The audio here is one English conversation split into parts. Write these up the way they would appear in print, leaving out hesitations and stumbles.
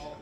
All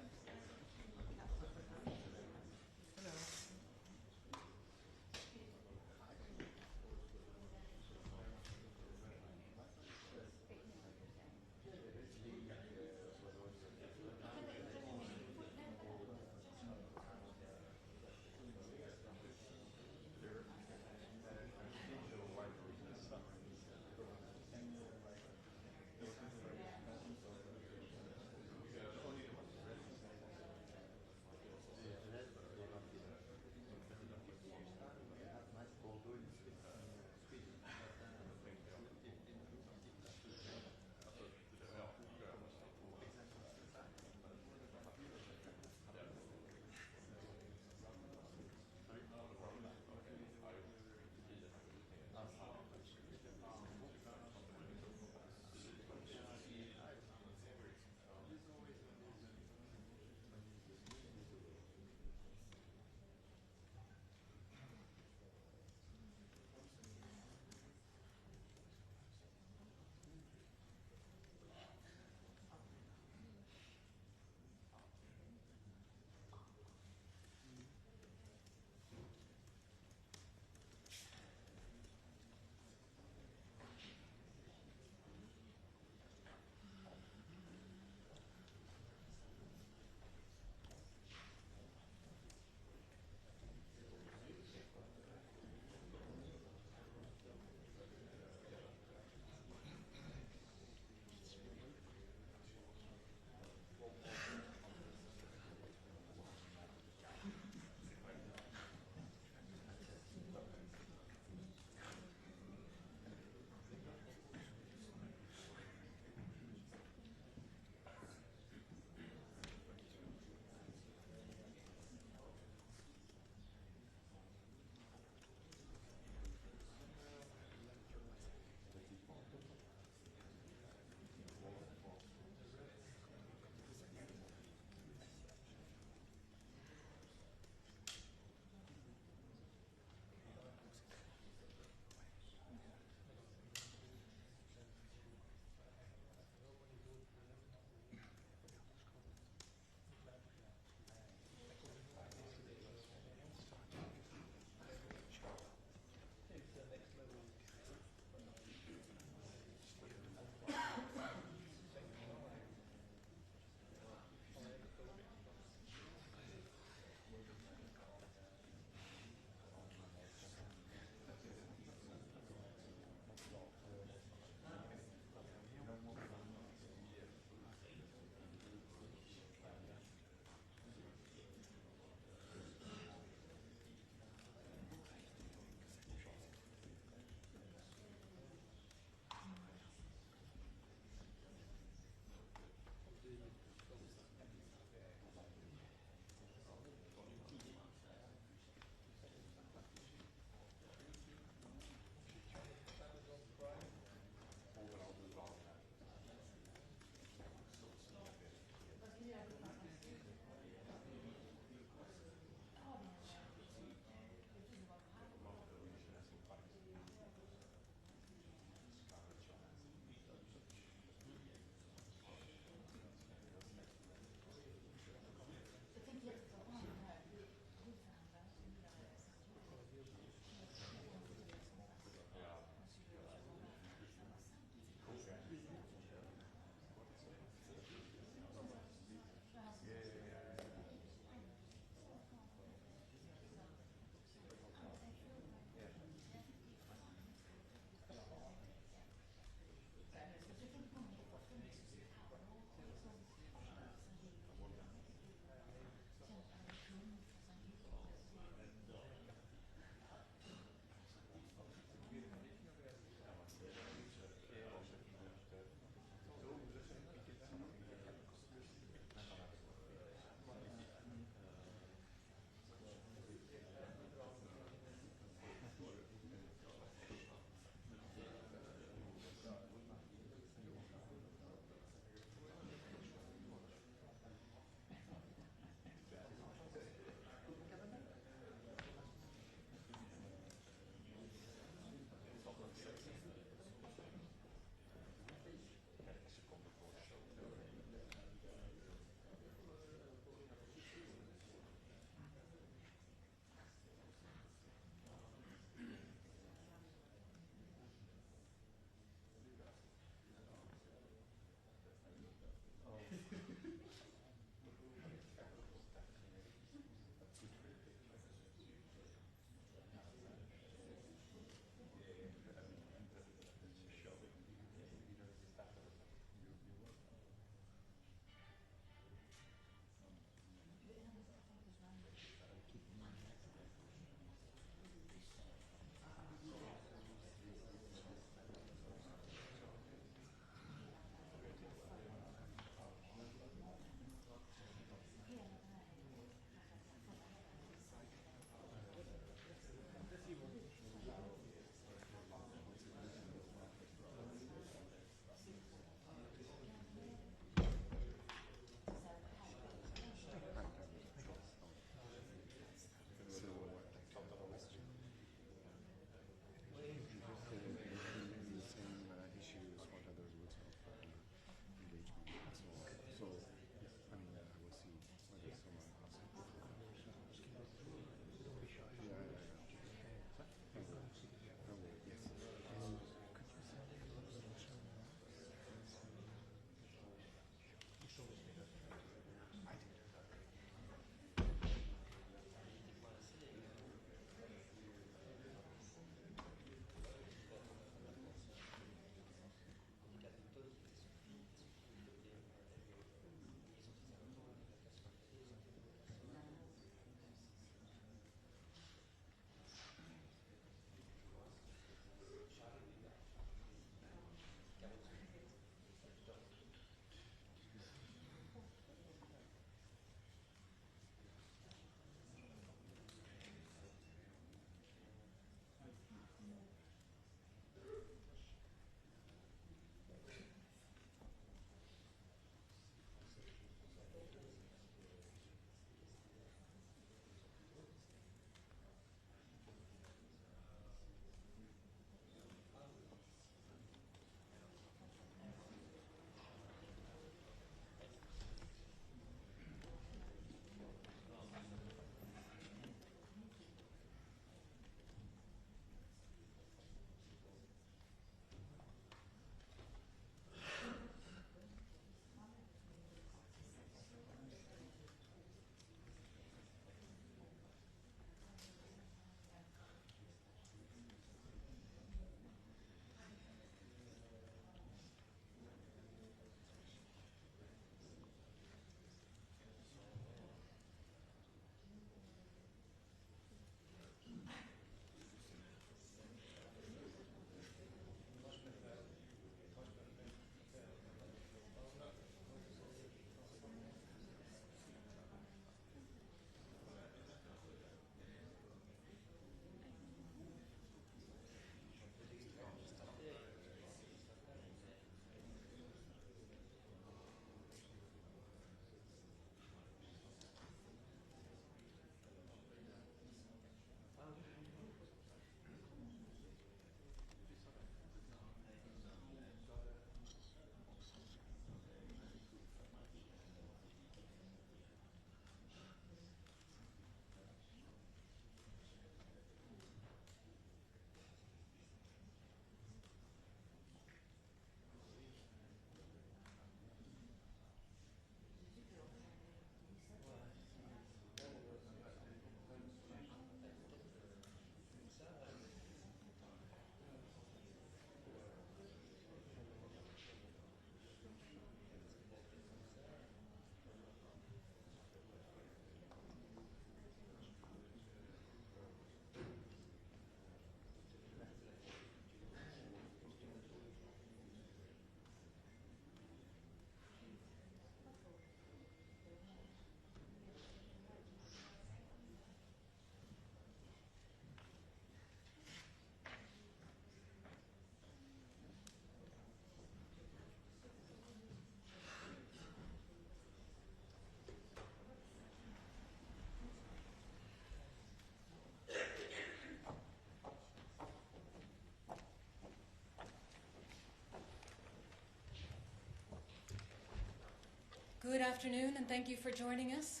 Good afternoon, and thank you for joining us.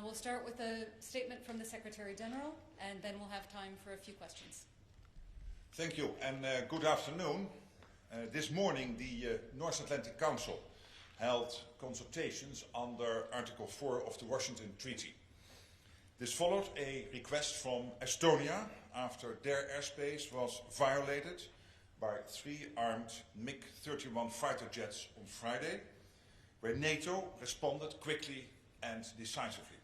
We'll start with a statement from the Secretary General, and then we'll have time for a few questions. Thank you, and good afternoon. This morning, the North Atlantic Council held consultations under Article 4 of the Washington Treaty. This followed a request from Estonia after their airspace was violated by 3 armed MiG-31 fighter jets on Friday, where NATO responded quickly and decisively.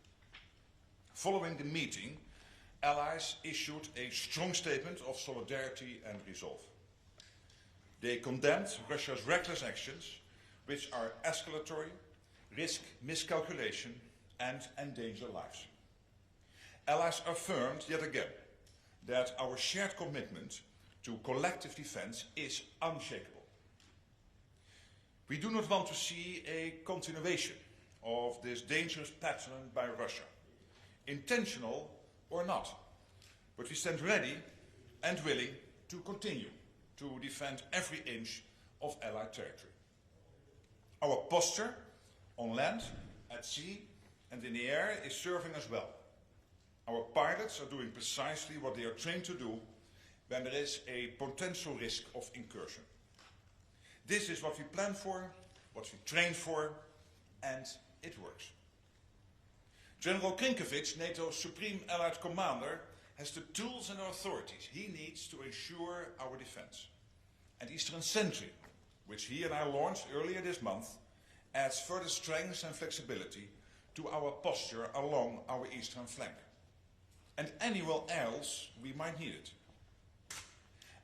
Following the meeting, allies issued a strong statement of solidarity and resolve. They condemned Russia's reckless actions, which are escalatory, risk miscalculation, and endanger lives. Allies affirmed yet again that our shared commitment to collective defense is unshakable. We do not want to see a continuation of this dangerous pattern by Russia, intentional or not, but we stand ready and willing to continue to defend every inch of Allied territory. Our posture on land, at sea and in the air is serving us well. Our pilots are doing precisely what they are trained to do when there is a potential risk of incursion. This is what we plan for, what we train for, and it works. General Krinkevich, NATO's Supreme Allied Commander, has the tools and authorities he needs to ensure our defense. And Eastern Sentry, which he and I launched earlier this month, adds further strength and flexibility to our posture along our eastern flank, and anywhere else we might need it.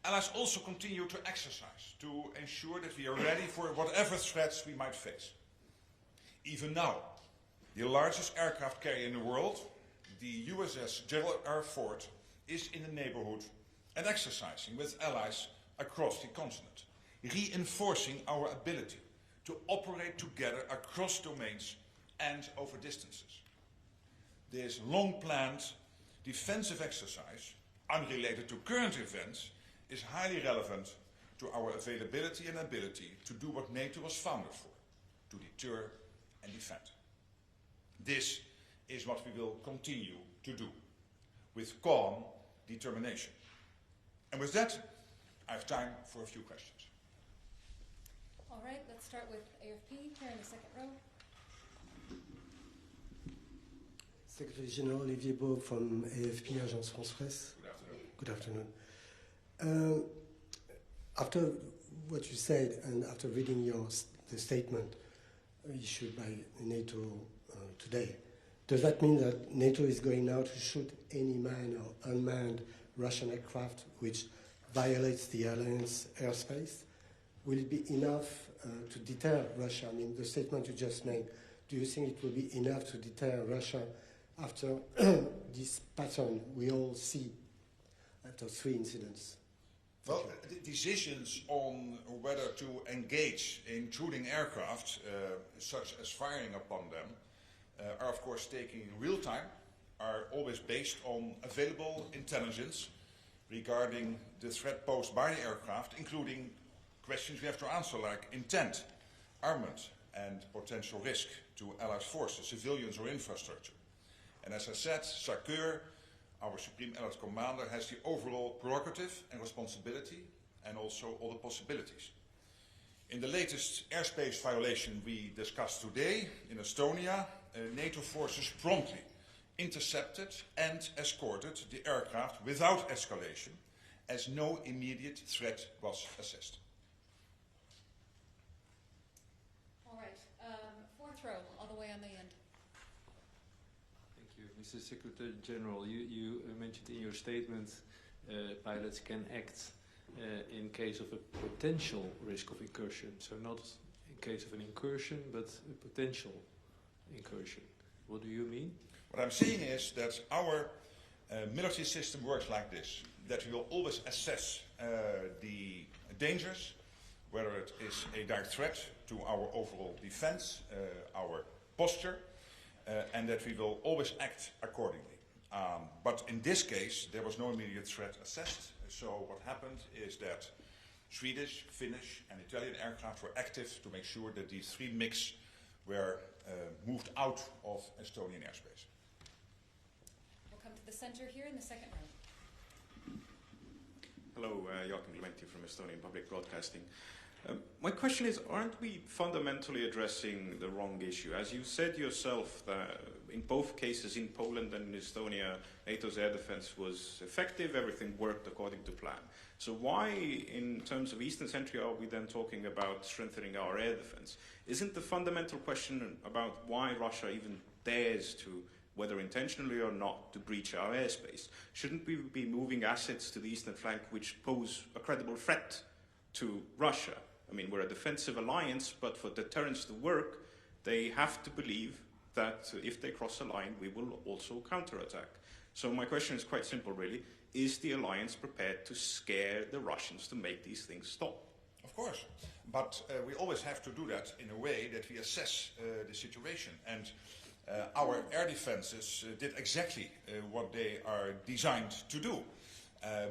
Allies also continue to exercise to ensure that we are ready for whatever threats we might face. Even now, the largest aircraft carrier in the world, the USS Gerald R. Ford, is in the neighborhood and exercising with allies across the continent, reinforcing our ability to operate together across domains and over distances. This long-planned defensive exercise, unrelated to current events, is highly relevant to our availability and ability to do what NATO was founded for, to deter and defend. This is what we will continue to do, with calm determination. And with that, I have time for a few questions. All right, let's start with AFP, here in the second row. Secretary General Olivier Beau from AFP, Agence France Presse. Good afternoon. Good afternoon. After what you said and after reading the statement issued by NATO today, does that mean that NATO is going now to shoot any manned or unmanned Russian aircraft which violates the alliance airspace? Will it be enough to deter Russia? I mean, the statement you just made, do you think it will be enough to deter Russia after this pattern we all see after 3 incidents? Well, the decisions on whether to engage intruding aircraft, such as firing upon them, are of course taken in real time, are always based on available intelligence regarding the threat posed by the aircraft, including questions we have to answer like intent, armament, and potential risk to Allied forces, civilians or infrastructure. And as I said, SACEUR, our Supreme Allied Commander, has the overall prerogative and responsibility and also all the possibilities. In the latest airspace violation we discussed today in Estonia, NATO forces promptly intercepted and escorted the aircraft without escalation, as no immediate threat was assessed. All right, fourth row, all the way on the end. Thank you. Mr. Secretary General, you mentioned in your statement pilots can act in case of a potential risk of incursion, so not in case of an incursion, but a potential incursion. What do you mean? What I'm saying is that our military system works like this, that we will always assess the dangers, whether it is a direct threat to our overall defense, our posture, and that we will always act accordingly. But in this case, there was no immediate threat assessed, so what happened is that Swedish, Finnish and Italian aircraft were active to make sure that these 3 MiGs were moved out of Estonian airspace. We'll come to the center here in the second row. Hello, Joachim Clementi from Estonian Public Broadcasting. My question is, aren't we fundamentally addressing the wrong issue? As you said yourself, in both cases, in Poland and in Estonia, NATO's air defense was effective, everything worked according to plan. So why, in terms of Eastern Century, are we then talking about strengthening our air defense? Isn't the fundamental question about why Russia even dares to, whether intentionally or not, to breach our airspace? Shouldn't we be moving assets to the eastern flank which pose a credible threat to Russia? I mean, we're a defensive alliance, but for deterrence to work, they have to believe that if they cross a line, we will also counterattack. So my question is quite simple, really. Is the alliance prepared to scare the Russians to make these things stop? Of course, but we always have to do that in a way that we assess the situation. And our air defenses did exactly what they are designed to do.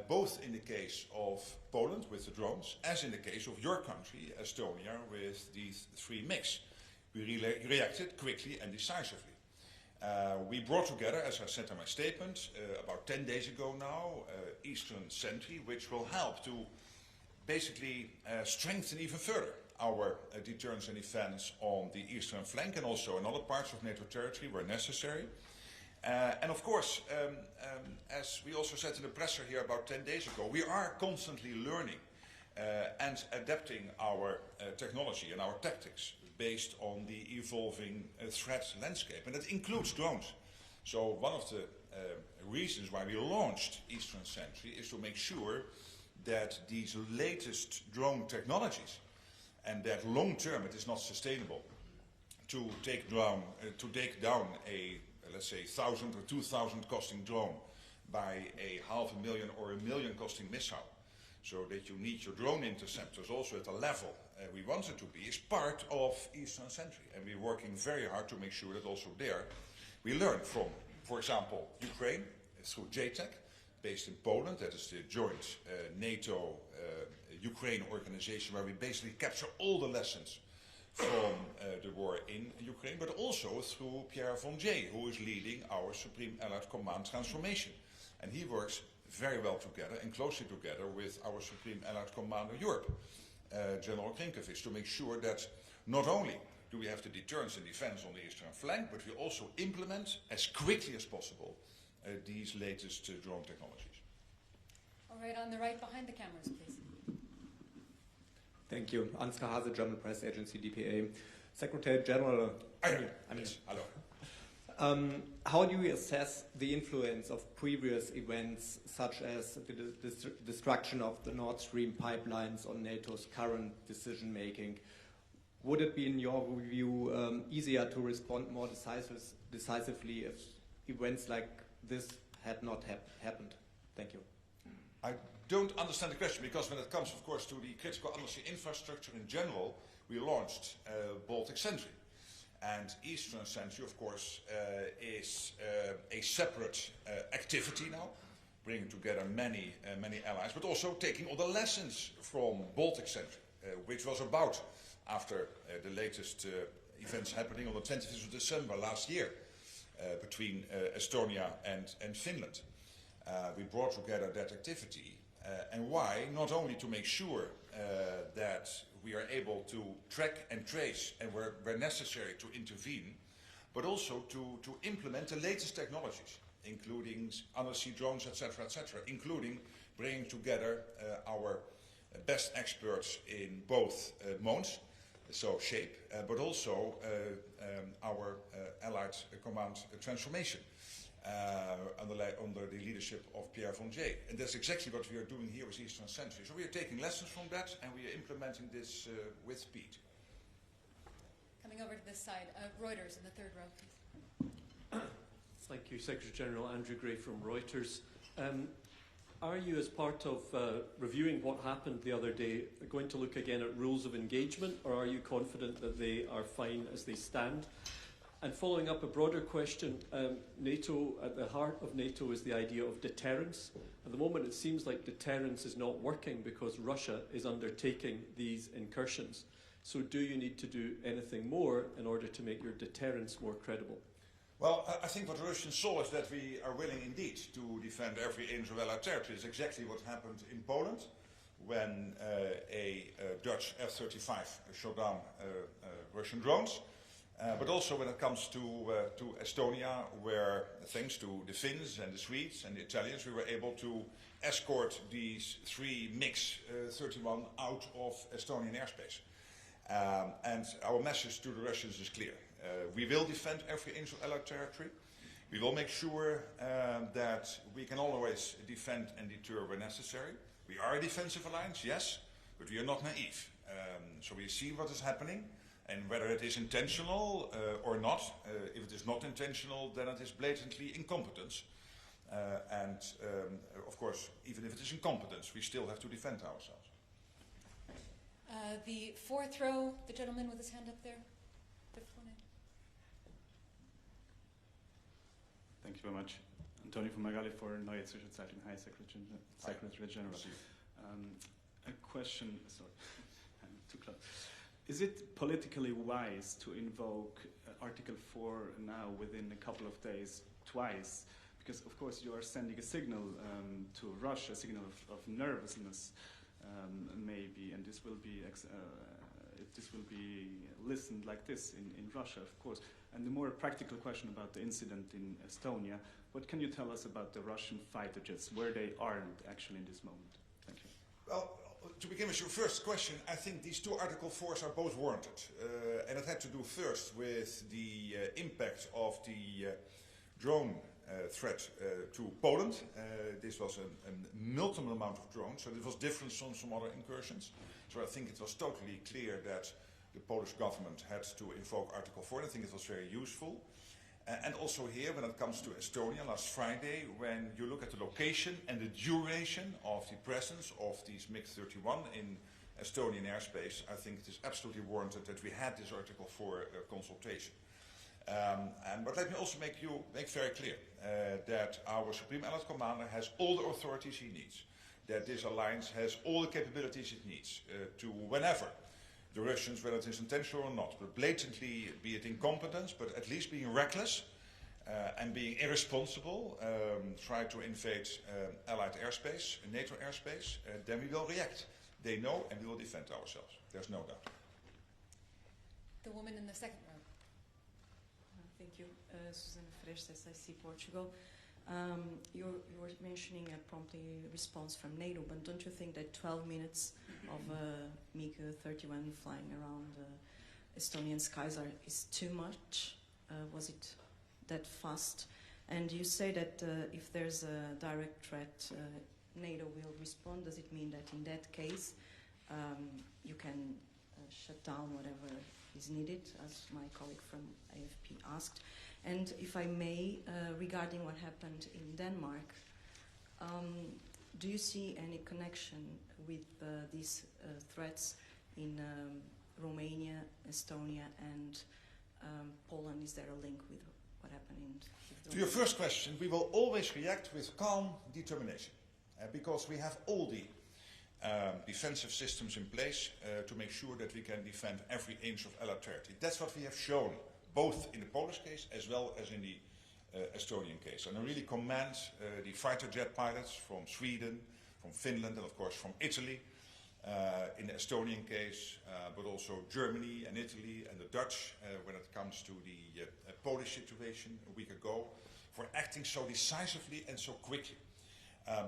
Both in the case of Poland with the drones, as in the case of your country, Estonia, with these 3 MiGs. We reacted quickly and decisively. We brought together, as I said in my statement, about 10 days ago now, Eastern Sentry, which will help to basically strengthen even further our deterrence and defense on the eastern flank and also in other parts of NATO territory where necessary. And of course, as we also said in the presser here about 10 days ago, we are constantly learning and adapting our technology and our tactics based on the evolving threat landscape. And that includes drones. So one of the reasons why we launched Eastern Sentry is to make sure that these latest drone technologies, and that long term it is not sustainable to take down a, let's say, 1,000 or 2,000 costing drone by a 500,000 or $1 million costing missile, so that you need your drone interceptors also at the level we want it to be, is part of Eastern Sentry. And we're working very hard to make sure that also there we learn from, for example, Ukraine through JTAC, based in Poland. That is the joint NATO-Ukraine organization where we basically capture all the lessons from the war in Ukraine, but also through Pierre von Jay, who is leading our Supreme Allied Command transformation. And he works very well together and closely together with our Supreme Allied Commander Europe, General Krinkovic, to make sure that not only do we have the deterrence and defense on the eastern flank, but we also implement as quickly as possible these latest drone technologies. All right, on the right behind the cameras, please. Thank you. Ansgar Hase, German Press Agency, DPA. Secretary General. Yes, hello. How do you assess the influence of previous events, such as the destruction of the Nord Stream pipelines, on NATO's current decision-making? Would it be, in your view, easier to respond more decisively if events like this had not happened? Thank you. I don't understand the question, because when it comes, of course, to the critical undersea infrastructure in general, we launched Baltic Sentry. And Eastern Sentry, of course, is a separate activity now, bringing together many allies, but also taking all the lessons from Baltic Sentry, which was about, after the latest events happening on the 25th of December last year between Estonia and Finland. We brought together that activity. And why? Not only to make sure that we are able to track and trace and where necessary to intervene, but also to implement the latest technologies, including undersea drones, etc., including bringing together our best experts in both modes, so shape, but also our Allied Command transformation. Under the leadership of Pierre von Jay. And that's exactly what we are doing here with Eastern Sentry. So we are taking lessons from that and we are implementing this with speed. Coming over to this side, Reuters in the third row, please. Thank you, Secretary General. Andrew Gray from Reuters. Are you, as part of reviewing what happened the other day, going to look again at rules of engagement, or are you confident that they are fine as they stand? And following up a broader question, NATO, at the heart of NATO is the idea of deterrence. At the moment it seems like deterrence is not working because Russia is undertaking these incursions. So do you need to do anything more in order to make your deterrence more credible? Well, I think what the Russians saw is that we are willing indeed to defend every inch of Allied territory. It's exactly what happened in Poland when a Dutch F-35 shot down Russian drones. But also when it comes to Estonia, where thanks to the Finns and the Swedes and the Italians, we were able to escort these 3 MiG-31 out of Estonian airspace. And our message to the Russians is clear. We will defend every inch of Allied territory. We will make sure that we can always defend and deter where necessary. We are a defensive alliance, yes, but we are not naive. So we see what is happening, and whether it is intentional or not. If it is not intentional, then it is blatantly incompetence. Of course, even if it is incompetence, we still have to defend ourselves. The 4th row, the gentleman with his hand up there. Thank you very much. Antonio from Magali for Neue Zwischenzeitung. Hi, Secretary General. A question, sorry, I'm too close. Is it politically wise to invoke Article 4 now within a couple of days, twice? Because, of course, you are sending a signal to Russia, a signal of nervousness, maybe, and this will be listened like this in Russia, of course. And the more practical question about the incident in Estonia, what can you tell us about the Russian fighter jets, where they aren't actually in this moment? Thank you. Well, to begin with your first question, I think these 2 Article 4s are both warranted. And it had to do first with the impact of the drone threat to Poland. This was a multiple amount of drones, so it was different from some other incursions. So I think it was totally clear that the Polish government had to invoke Article 4, and I think it was very useful. And also here, when it comes to Estonia, last Friday, when you look at the location and the duration of the presence of these MiG-31 in Estonian airspace, I think it is absolutely warranted that we had this Article 4 consultation. But let me also make very clear that our Supreme Allied Commander has all the authorities he needs, that this alliance has all the capabilities it needs to, whenever the Russians, whether it is intentional or not, but blatantly, be it incompetence, but at least being reckless and being irresponsible, try to invade Allied airspace, NATO airspace, then we will react. They know, and we will defend ourselves. There's no doubt. The woman in the 2nd row. Thank you. Susana Frestes, SIC Portugal. You were mentioning a promptly response from NATO, but don't you think that 12 minutes of MiG-31 flying around Estonian skies is too much? Was it that fast? And you say that if there's a direct threat, NATO will respond. Does it mean that in that case you can shut down whatever is needed, as my colleague from AFP asked? And if I may, regarding what happened in Denmark, do you see any connection with these threats in Romania, Estonia, and Poland? Is there a link with what happened in To your first question, we will always react with calm determination, because we have all the defensive systems in place to make sure that we can defend every inch of Allied territory. That's what we have shown, both in the Polish case as well as in the Estonian case. And I really commend the fighter jet pilots from Sweden, from Finland, and of course from Italy, in the Estonian case, but also Germany and Italy and the Dutch when it comes to the Polish situation a week ago, for acting so decisively and so quickly.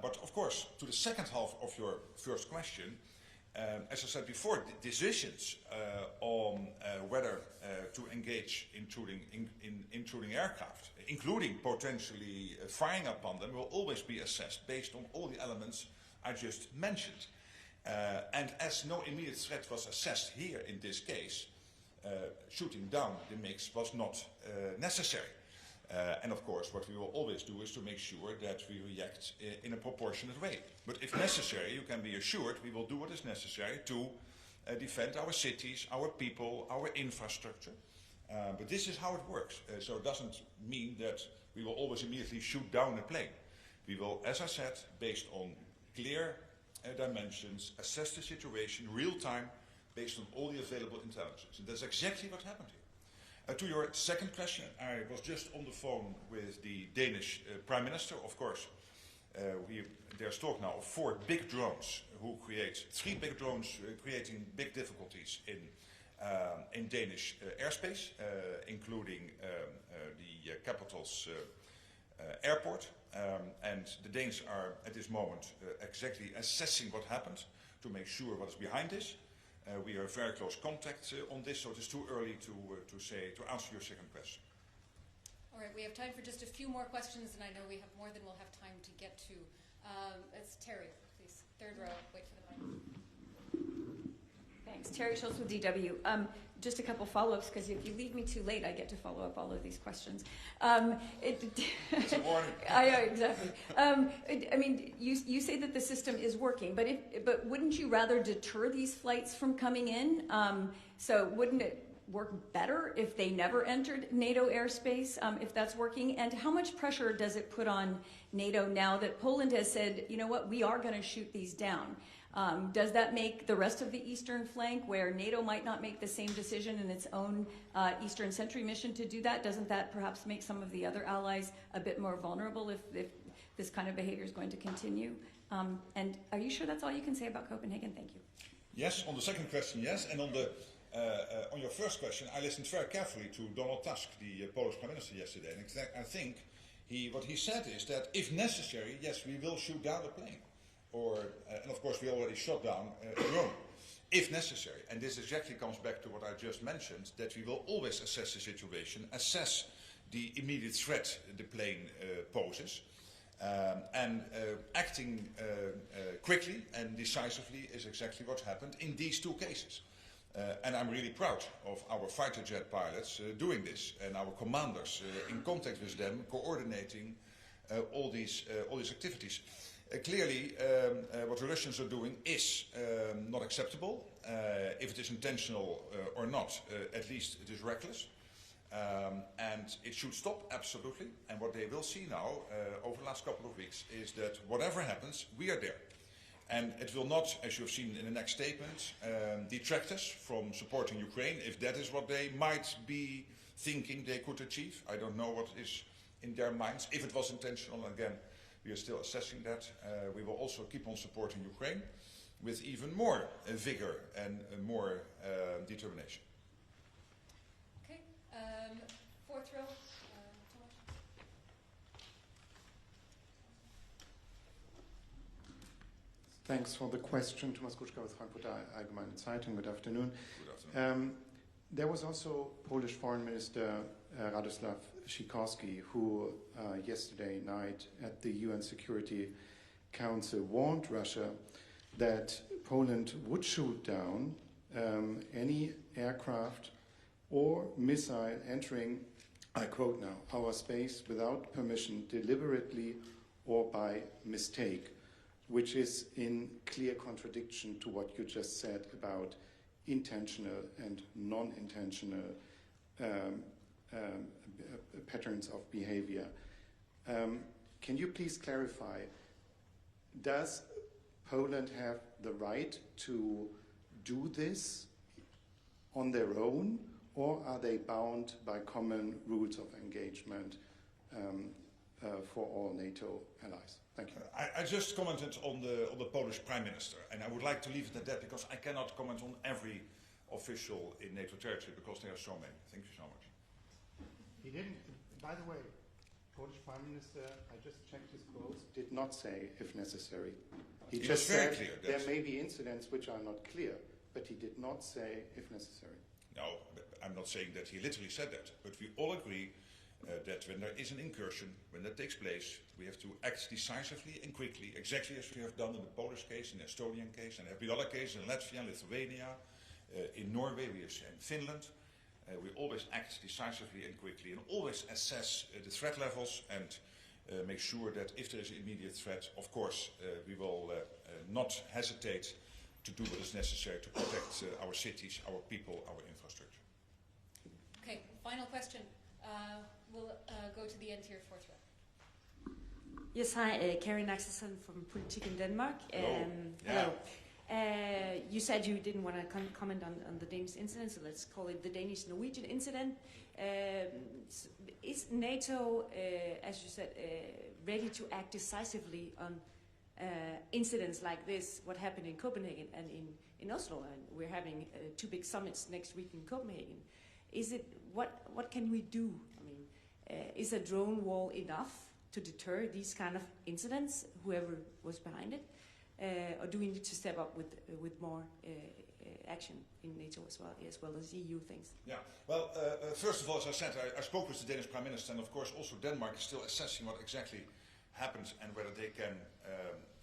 But of course, to the second half of your first question, as I said before, the decisions on whether to engage intruding aircraft, including potentially firing upon them, will always be assessed based on all the elements I just mentioned. And as no immediate threat was assessed here in this case, shooting down the MiGs was not necessary. And of course, what we will always do is to make sure that we react in a proportionate way. But if necessary, you can be assured we will do what is necessary to defend our cities, our people, our infrastructure. But this is how it works. So it doesn't mean that we will always immediately shoot down a plane. We will, as I said, based on clear dimensions, assess the situation real time based on all the available intelligence. And that's exactly what happened here. To your second question, I was just on the phone with the Danish Prime Minister. Of course, there's talk now of 4 big drones three big drones creating big difficulties in Danish airspace, including the capital's airport. And the Danes are at this moment exactly assessing what happened to make sure what is behind this. We are in very close contact on this, so it is too early to answer your second question. All right, we have time for just a few more questions, and I know we have more than we'll have time to get to. It's Terry, please. Third row, wait for the mic. Thanks. Terry Schultz with DW. Just a couple follow-ups, because if you leave me too late, I get to follow up all of these questions. It's a warning. Exactly. I mean, you say that the system is working, but wouldn't you rather deter these flights from coming in? So wouldn't it work better if they never entered NATO airspace, if that's working? And how much pressure does it put on NATO now that Poland has said, you know what, we are going to shoot these down? Does that make the rest of the eastern flank, where NATO might not make the same decision in its own eastern sentry mission to do that, doesn't that perhaps make some of the other allies a bit more vulnerable if this kind of behavior is going to continue? And are you sure that's all you can say about Copenhagen? Thank you. Yes, on the second question, yes. And on your first question, I listened very carefully to Donald Tusk, the Polish Prime Minister, yesterday. And I think what he said is that if necessary, yes, we will shoot down the plane. And of course we already shot down a drone, if necessary. And this exactly comes back to what I just mentioned, that we will always assess the situation, assess the immediate threat the plane poses, and acting quickly and decisively is exactly what happened in these 2 cases. And I'm really proud of our fighter jet pilots doing this, and our commanders in contact with them, coordinating all these activities. Clearly, what the Russians are doing is not acceptable. If it is intentional or not, at least it is reckless. And it should stop, absolutely. And what they will see now, over the last couple of weeks, is that whatever happens, we are there. And it will not, as you have seen in the next statement, detract us from supporting Ukraine, if that is what they might be thinking they could achieve. I don't know what is in their minds. If it was intentional, again, we are still assessing that. We will also keep on supporting Ukraine with even more vigor and more determination. Okay, 4th row. Thomas. Thanks for the question. Thomas Kuczka with Frankfurter Allgemeine Zeitung. Good afternoon. Good afternoon. There was also Polish Foreign Minister Radosław Sikorski, who yesterday night at the UN Security Council warned Russia that Poland would shoot down any aircraft or missile entering, I quote now, our space without permission, deliberately or by mistake, which is in clear contradiction to what you just said about intentional and non-intentional patterns of behavior. Can you please clarify, does Poland have the right to do this on their own, or are they bound by common rules of engagement for all NATO allies? Thank you. I just commented on the Polish Prime Minister, and I would like to leave it at that because I cannot comment on every official in NATO territory because there are so many. Thank you so much. He didn't, by the way, Polish Prime Minister, I just checked his quotes, did not say if necessary. He just said there may be incidents which are not clear, but he did not say if necessary. No, I'm not saying that he literally said that, but we all agree that when there is an incursion, when that takes place, we have to act decisively and quickly, exactly as we have done in the Polish case, in the Estonian case, and there have been other cases in Latvia, Lithuania, in Norway, we have in Finland. We always act decisively and quickly and always assess the threat levels and make sure that if there is an immediate threat, of course, we will not hesitate to do what is necessary to protect our cities, our people, our infrastructure. Okay, final question. We'll go to the end here, 4th row. Yes, hi, Karen Axelsen from Politik in Denmark. Hello. Hello. You said you didn't want to comment on the Danish incident, so let's call it the Danish-Norwegian incident. Is NATO, as you said, ready to act decisively on incidents like this, what happened in Copenhagen and in Oslo? And we're having 2 big summits next week in Copenhagen. Is it, what can we do? I mean, is a drone wall enough to deter these kind of incidents, whoever was behind it? Or do we need to step up with more action in NATO as well as EU things? Yeah, well, first of all, as I said, I spoke with the Danish Prime Minister, and of course also Denmark is still assessing what exactly happened and whether they can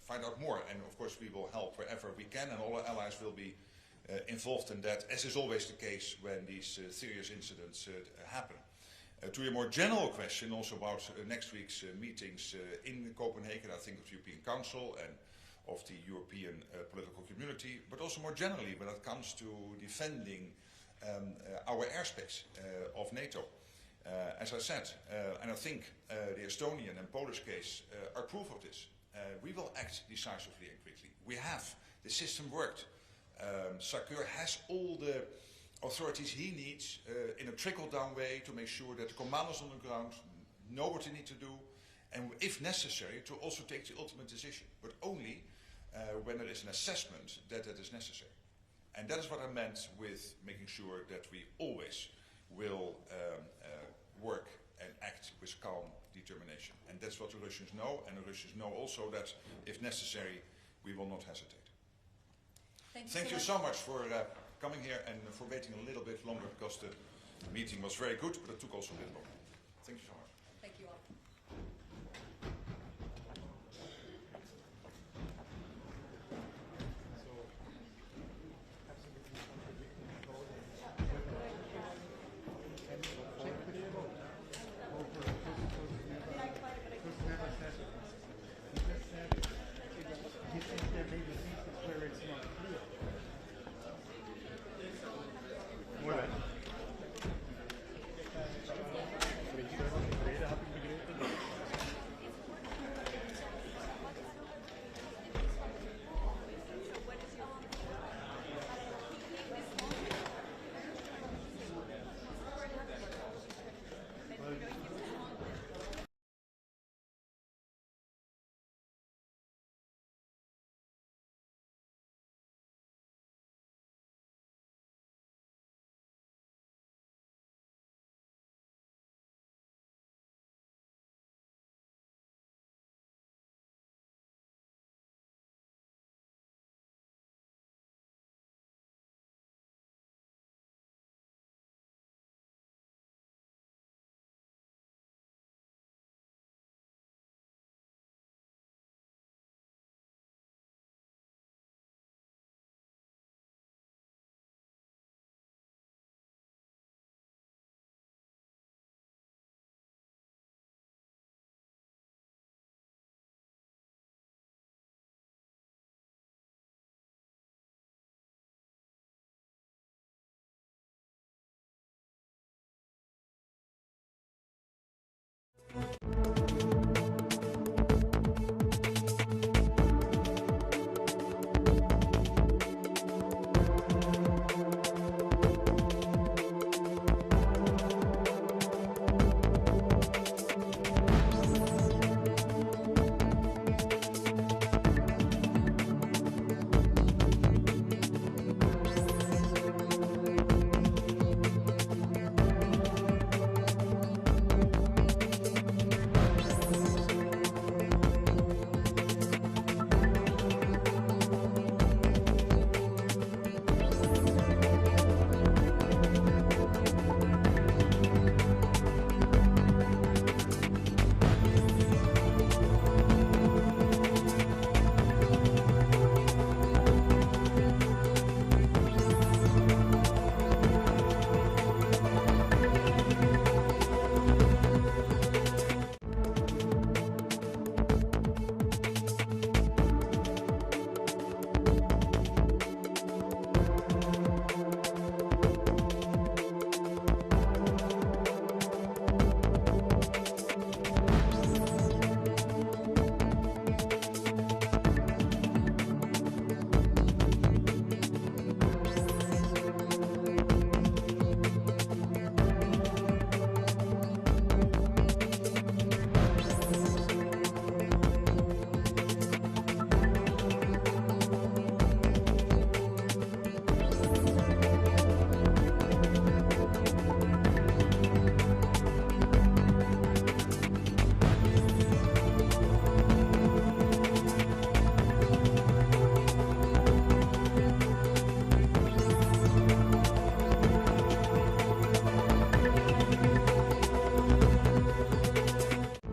find out more. And of course we will help wherever we can, and all our allies will be involved in that, as is always the case when these serious incidents happen. To your more general question also about next week's meetings in Copenhagen, I think of the European Council and of the European political community, but also more generally when it comes to defending our airspace of NATO. As I said, and I think the Estonian and Polish case are proof of this. We will act decisively and quickly. We have. The system worked. SACEUR has all the authorities he needs in a trickle-down way to make sure that the commandos on the ground know what they need to do, and if necessary, to also take the ultimate decision, but only when there is an assessment that that is necessary. And that is what I meant with making sure that we always will work and act with calm determination. And that's what the Russians know, and the Russians know also that, if necessary, we will not hesitate. Thank you so much for coming here and for waiting a little bit longer, because the meeting was very good, but it took also a bit longer. Thank you so much.